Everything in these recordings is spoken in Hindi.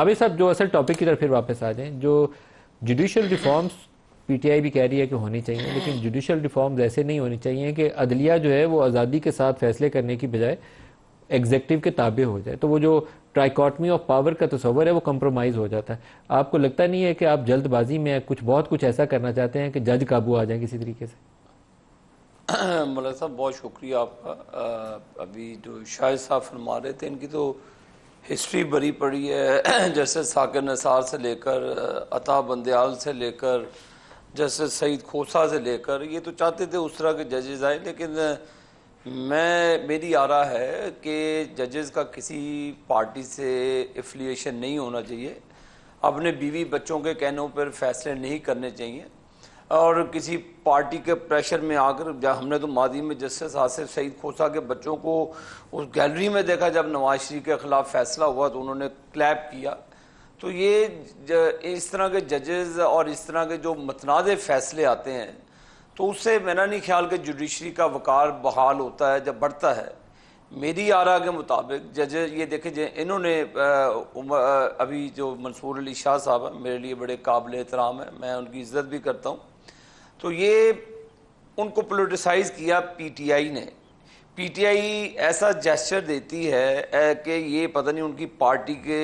अभी साहब जो असल टॉपिक की तरफ फिर वापस आ जाएं, जो जुडिशल रिफॉर्म्स पीटीआई भी कह रही है कि होनी चाहिए, लेकिन जुडिशल रिफॉर्म्स ऐसे नहीं होनी चाहिए कि अदलिया जो है वो आज़ादी के साथ फैसले करने की बजाय एग्जेक्टिव के ताबे हो जाए, तो वो जो ट्राइकॉटमी ऑफ पावर का तस्वर है वो कंप्रोमाइज़ हो जाता है। आपको लगता नहीं है कि आप जल्दबाजी में बहुत कुछ ऐसा करना चाहते हैं कि जज काबू आ जाए किसी तरीके से? मलक साहब बहुत शुक्रिया आपका। अभी जो शाहिद साहब फरमा रहे थे, इनकी तो हिस्ट्री बड़ी पड़ी है जैसे साकिर निसार से लेकर अता बंदयाल से लेकर जैसे सईद खोसा से लेकर, ये तो चाहते थे उस तरह के जजेस आए, लेकिन मेरी आरा है कि जजेस का किसी पार्टी से एफिलिएशन नहीं होना चाहिए, अपने बीवी बच्चों के कहनों पर फैसले नहीं करने चाहिए, और किसी पार्टी के प्रेशर में आकर, जब हमने तो मादी में जस्टिस आसिफ सईद खोसा के बच्चों को उस गैलरी में देखा जब नवाज शरीफ के खिलाफ फैसला हुआ तो उन्होंने क्लैप किया। तो ये इस तरह के जजेस और इस तरह के जो मतनाज़ फैसले आते हैं, तो उससे मेरा नहीं ख्याल कि जुडिशरी का वक़ार बहाल होता है, जब बढ़ता है। मेरी आरा के मुताबिक जजेस, ये देखें इन्होंने अभी जो मंसूर अली शाह साहब हैं, मेरे लिए बड़े काबिल एहतराम है, मैं उनकी इज़्ज़त भी करता हूँ, तो ये उनको पोलिटिसाइज़ किया पीटीआई ने। पीटीआई ऐसा जेस्चर देती है कि ये पता नहीं उनकी पार्टी के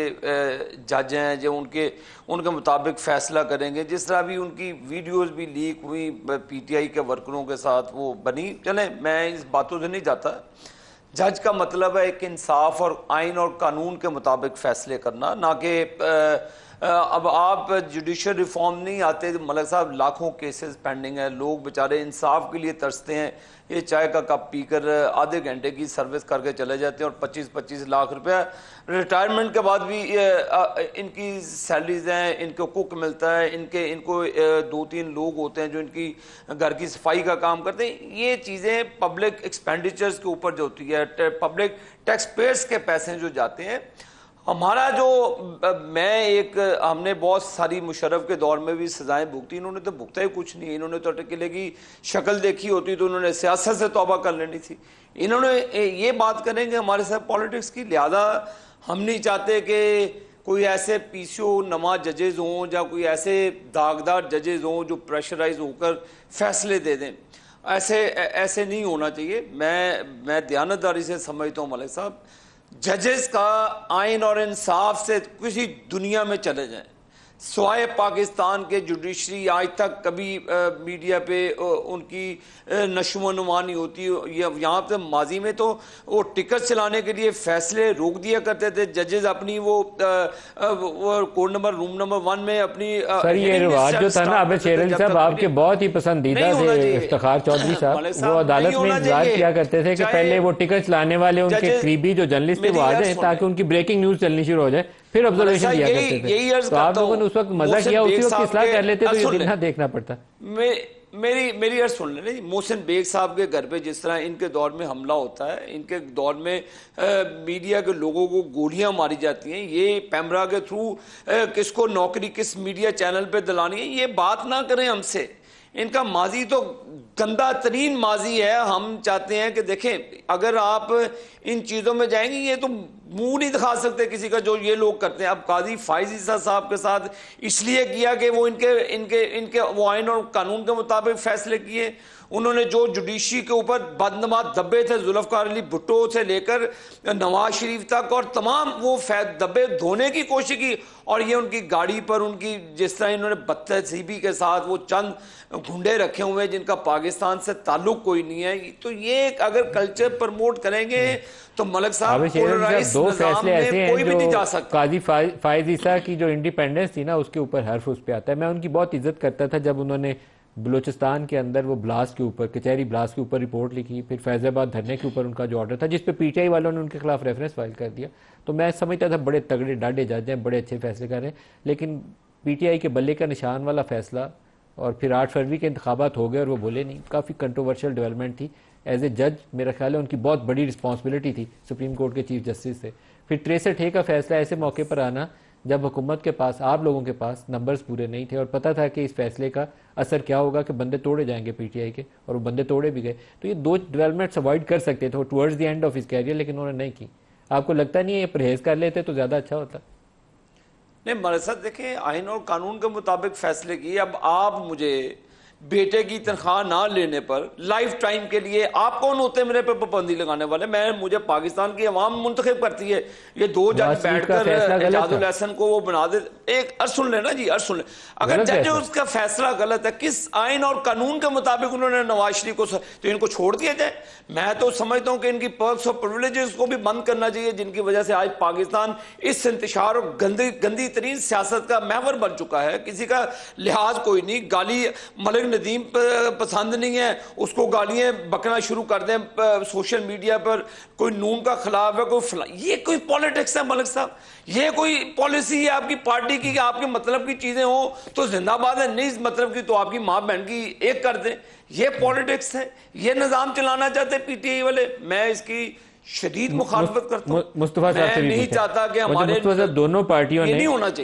जज हैं जो उनके मुताबिक फ़ैसला करेंगे। जिस तरह भी उनकी वीडियोस भी लीक हुई पीटीआई के वर्करों के साथ वो बनी, चलें मैं इस बातों से नहीं जाता। जज का मतलब है एक इंसाफ और आइन और कानून के मुताबिक फ़ैसले करना, ना कि अब आप जुडिशल रिफॉर्म नहीं आते तो मलक साहब लाखों केसेस पेंडिंग है, लोग बेचारे इंसाफ के लिए तरसते हैं, ये चाय का कप पीकर आधे घंटे की सर्विस करके चले जाते हैं और 25-25 लाख रुपया रिटायरमेंट के बाद भी इनकी सैलरीज हैं, इनको कुक मिलता है, इनको 2-3 लोग होते हैं जो इनकी घर की सफाई का काम करते हैं। ये चीज़ें पब्लिक एक्सपेंडिचर्स के ऊपर जो होती है, पब्लिक टैक्स पेयर्स के पैसे जो जाते हैं। हमारा जो हमने बहुत सारी मुशर्रफ के दौर में भी सजाएं भुगती, इन्होंने तो भुगता ही कुछ नहीं। इन्होंने तो किले की शक्ल देखी होती तो उन्होंने सियासत से तौबा कर लेनी थी। इन्होंने ये बात करेंगे हमारे साथ पॉलिटिक्स की, लिहाजा हम नहीं चाहते कि कोई ऐसे पीसीओ नमा जजेज हों या कोई ऐसे दागदार जजेज हों जो प्रेशराइज होकर फैसले दे दें। ऐसे नहीं होना चाहिए। मैं दयानतदारी से समझता हूँ मलिक साहब, जजेस का आइन और इंसाफ से किसी दुनिया में चले जाएं, स्वाय पाकिस्तान के जुडिशरी आज तक कभी मीडिया पे उनकी नशो नुमा नहीं होती। यहाँ पे माजी में तो वो टिकट चलाने के लिए फैसले रोक दिया करते थे जजेस, अपनी वो कोड नंबर रूम नंबर 1 में अपनी सर ये रिवाज जो था ना अबे शेरली साहब आपके बहुत ही पसंदीदा थे इफ्तिखार चौधरी साहब, वो अदालत में इंतजार किया करते थे कि पहले वो टिकट चलाने वाले उनके करीबी जो जर्नलिस्ट थे वो आ जाए ताकि उनकी ब्रेकिंग न्यूज चलनी शुरू हो जाए, फिर ऑब्जर्वेशन दिया करते थे। तो आप लोगों ने उस वक्त मजा किया, उसी वक्त इस्लाह कर लेते तो ये दिन ना देखना पड़ता। मेरी अर्ज सुन लेना। मोहसिन बेग साहब के घर पे जिस तरह इनके दौर में हमला होता है, इनके दौर में मीडिया के लोगों को गोलियां मारी जाती हैं, ये पैमरा के थ्रू किसको नौकरी किस मीडिया चैनल पे दिलानी है, ये बात ना करें हमसे। इनका माजी तो गंदा तरीन माजी है। हम चाहते हैं कि देखें, अगर आप इन चीज़ों में जाएंगे ये तो मुंह नहीं दिखा सकते किसी का जो ये लोग करते हैं। अब काजी फाइज ईसा साहब के साथ इसलिए किया कि वो इनके वो आइन और कानून के मुताबिक फैसले किए। उन्होंने जो जुडिशरी के ऊपर बदनमा दब्बे थे, जुल्फ़िकार अली भुट्टो से लेकर नवाज शरीफ तक, और तमाम वो दब्बे धोने की कोशिश की, और ये उनकी गाड़ी पर उनकी जिस तरह इन्होंने बदतहजीबी के साथ वो चंद गुंडे रखे हुए हैं जिनका पाकिस्तान से ताल्लुक कोई नहीं है। तो ये अगर कल्चर प्रमोट करेंगे तो मलिक साहब दो फैसले ऐसे हैं कोई भी नहीं जा सकता। काजी फाइज ईसा की जो इंडिपेंडेंस थी ना उसके ऊपर हर्फ उस पे आता है। मैं उनकी बहुत इज्जत करता था जब उन्होंने बलूचिस्तान के अंदर वो ब्लास्ट के ऊपर, कचहरी ब्लास्ट के ऊपर रिपोर्ट लिखी, फिर फैजाबाद धरने के ऊपर उनका जो ऑर्डर था जिस पे पीटीआई वालों ने उनके खिलाफ रेफरेंस फाइल कर दिया, तो मैं समझता था बड़े तगड़े डाडे जज हैं, बड़े अच्छे फैसले कर रहे हैं। लेकिन पीटीआई के बल्ले का निशान वाला फैसला, और फिर 8 फरवरी के इंतखाबात हो गए और वो बोले नहीं, काफ़ी कंट्रोवर्शियल डेवलपमेंट थी। एज ए जज मेरा ख्याल है उनकी बहुत बड़ी रिस्पॉन्सिबिलिटी थी सुप्रीम कोर्ट के चीफ जस्टिस से। फिर 63A का फैसला ऐसे मौके पर आना जब हुकूमत के पास, आप लोगों के पास नंबर्स पूरे नहीं थे और पता था कि इस फैसले का असर क्या होगा, कि बंदे तोड़े जाएंगे पीटीआई के, और वो बंदे तोड़े भी गए। तो ये दो डेवलपमेंट्स अवॉइड कर सकते थे towards the end of his career, लेकिन उन्होंने नहीं की। आपको लगता नहीं है ये परहेज कर लेते तो ज़्यादा अच्छा होता? नहीं मलिक साहब देखें, आइन और कानून के मुताबिक फैसले किए। अब आप मुझे बेटे की तनख्वाह ना लेने पर लाइफ टाइम के लिए, आप कौन होते हैं मेरे पे पाबंदी लगाने वाले? मुझे पाकिस्तान की अवाम मुंतखब करती है, ये दो जज बैठकर एजाजुल एहसन को वो बना दे। एक अर्ज सुन लेना जी, अर्ज सुन ले। अगर जज उसका फैसला गलत है, किस आइन और कानून के मुताबिक उन्होंने नवाज शरीफ को, तो इनको छोड़ दिया जाए? मैं तो समझता हूं कि इनकी पर्क्स और प्रिविलेजेस को भी बंद करना चाहिए, जिनकी वजह से आज पाकिस्तान इस इंतशार और गंदी तरीन सियासत का महवर बन चुका है। किसी का लिहाज कोई नहीं, गाली मलिक नदीम पसंद नहीं है, उसको गालियां बकना शुरू कर दें सोशल मीडिया पर, कोई नून का खिलाफ है, कोई ये कोई पॉलिटिक्स है मलिक साहब? ये कोई पॉलिसी है आपकी पार्टी की कि आपके मतलब की चीजें हो तो जिंदाबाद है, नहीं इस मतलब की तो आपकी मां बहन की एक कर दें? ये पॉलिटिक्स है, ये निजाम चलाना चाहते पीटीआई वाले। मैं इसकी शदीद मुखालफत करता हूं। मुस्तफा साहब मैं नहीं चाहता कि हमारे दोनों पार्टियों ने नहीं होना चाहिए।